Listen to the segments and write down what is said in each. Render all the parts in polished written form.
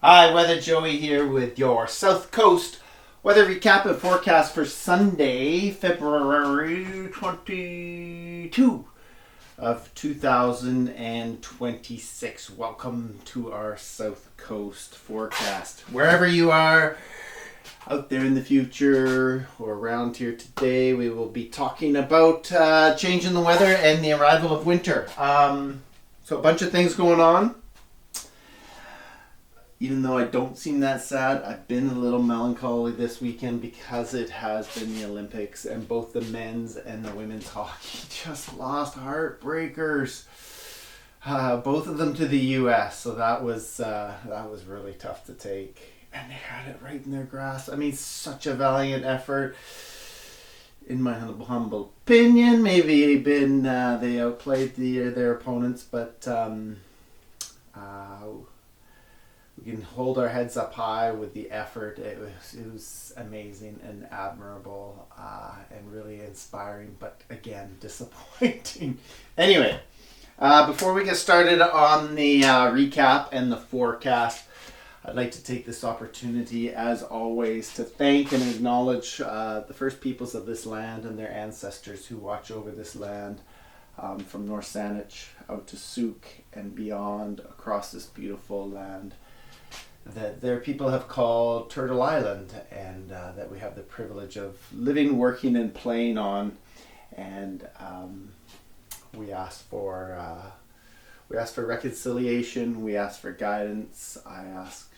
Hi, Weather Joey here with your South Coast weather recap and forecast for Sunday, February 22 of 2026. Welcome to our South Coast forecast. Wherever you are out there in the future or around here today, we will be talking about change in the weather and the arrival of winter. So a bunch of things going on. Even though I don't seem that sad, I've been a little melancholy this weekend because it has been the Olympics and both the men's and the women's hockey just lost heartbreakers. Both of them to the U.S., so that was really tough to take. And they had it right in their grasp. I mean, such a valiant effort. In my humble opinion, maybe they outplayed their opponents, but we can hold our heads up high with the effort. It was amazing and admirable and really inspiring, but again, disappointing. Anyway, before we get started on the recap and the forecast, I'd like to take this opportunity, as always, to thank and acknowledge the first peoples of this land and their ancestors who watch over this land from North Saanich out to Souk and beyond across this beautiful land that their people have called Turtle Island, and that we have the privilege of living, working, and playing on. And we ask for reconciliation. We ask for guidance. I ask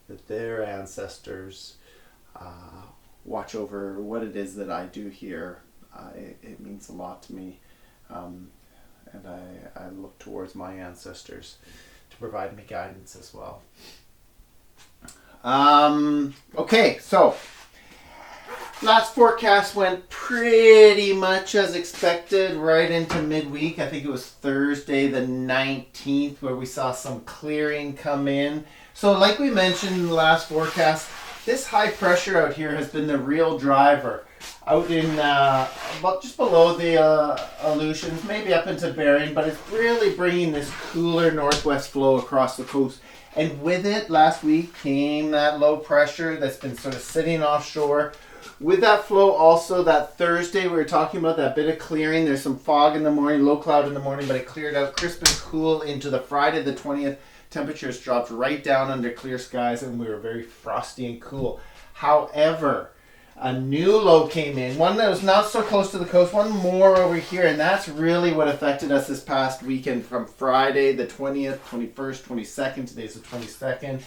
that their ancestors watch over what it is that I do here. It means a lot to me, and I look towards my ancestors to provide me guidance as well. Okay, so last forecast went pretty much as expected right into midweek. I think it was Thursday the 19th where we saw some clearing come in. So like we mentioned in the last forecast, this high pressure out here has been the real driver. Out in about just below the Aleutians, maybe up into Bering, but it's really bringing this cooler northwest flow across the coast. And with it, last week came that low pressure that's been sort of sitting offshore. With that flow, also that Thursday we were talking about that bit of clearing. There's some fog in the morning, low cloud in the morning, but it cleared out crisp and cool into the Friday the 20th. Temperatures dropped right down under clear skies, and we were very frosty and cool. However, a new low came in, one that was not so close to the coast, one more over here, and that's really what affected us this past weekend from Friday the 20th, 21st, 22nd. Today's the 22nd.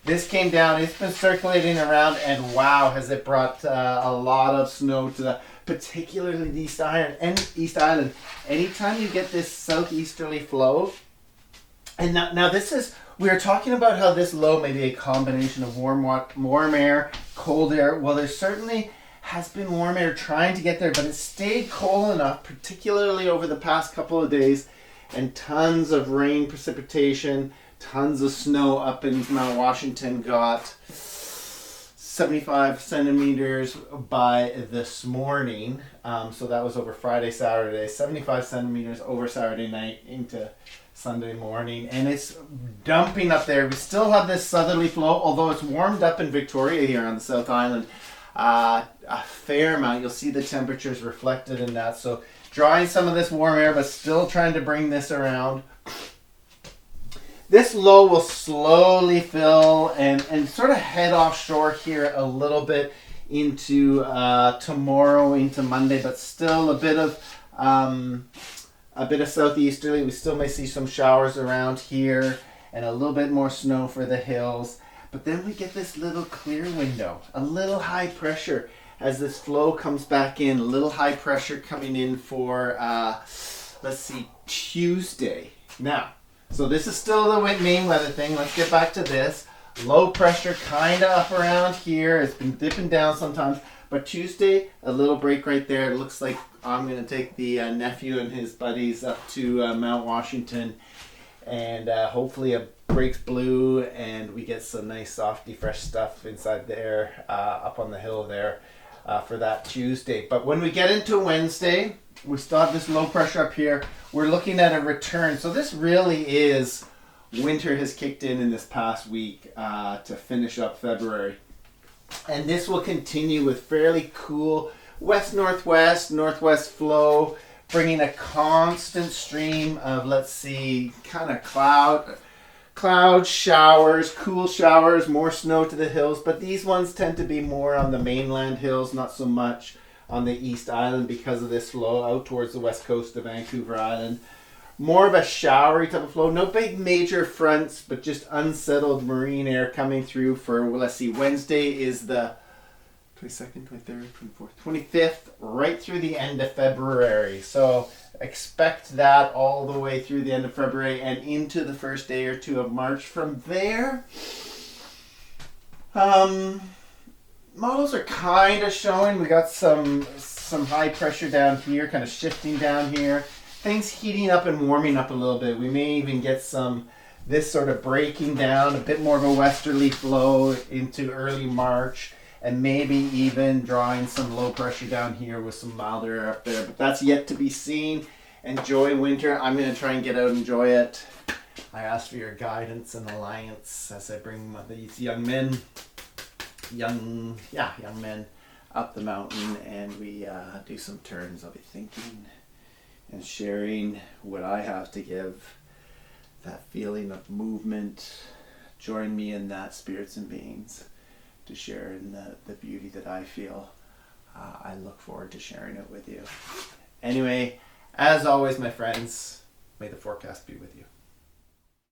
This came down, it's been circulating around, and wow, has it brought a lot of snow to particularly the East Island. Anytime you get this southeasterly flow, and now this is, we were talking about how this low may be a combination of warm air, cold air. Well, there certainly has been warm air trying to get there, but it stayed cold enough, particularly over the past couple of days, and tons of rain precipitation, tons of snow up in Mount Washington. Got 75 centimeters by this morning. So that was over Friday, Saturday. 75 centimeters over Saturday night into Sunday morning, and it's dumping up there. We still have this southerly flow, although it's warmed up in Victoria here on the South Island a fair amount. You'll see the temperatures reflected in that. So drawing some of this warm air, but still trying to bring this around. This low will slowly fill and sort of head offshore here a little bit into tomorrow, into Monday, but still a bit of southeasterly. We still may see some showers around here and a little bit more snow for the hills. But then we get this little clear window, a little high pressure as this flow comes back in. A little high pressure coming in for, Tuesday. Now, so this is still the main weather thing. Let's get back to this. Low pressure kind of up around here. It's been dipping down sometimes. But Tuesday, a little break right there. It looks like I'm going to take the nephew and his buddies up to Mount Washington. And hopefully it breaks blue and we get some nice softy fresh stuff inside there, up on the hill there for that Tuesday. But when we get into Wednesday, we still have this low pressure up here. We're looking at a return. So this really is winter has kicked in this past week to finish up February. And this will continue with fairly cool west-northwest, northwest flow, bringing a constant stream of, let's see, kind of cloud showers, cool showers, more snow to the hills, but these ones tend to be more on the mainland hills, not so much on the East Island because of this flow out towards the west coast of Vancouver Island. More of a showery type of flow, no big major fronts, but just unsettled marine air coming through for, well, let's see, Wednesday is the 22nd, 23rd, 24th, 25th, right through the end of February. So expect that all the way through the end of February and into the first day or two of March. From there, models are kind of showing. We got some high pressure down here, kind of shifting down here. Things heating up and warming up a little bit. We may even get this sort of breaking down, a bit more of a westerly flow into early March, and maybe even drawing some low pressure down here with some milder air up there. But that's yet to be seen. Enjoy winter. I'm going to try and get out and enjoy it. I ask for your guidance and alliance as I bring these young men up the mountain, and we do some turns. I'll be thinking and sharing what I have to give, that feeling of movement. Join me in that, spirits and beings, to share in the beauty that I feel. I look forward to sharing it with you. Anyway, as always, my friends, may the forecast be with you.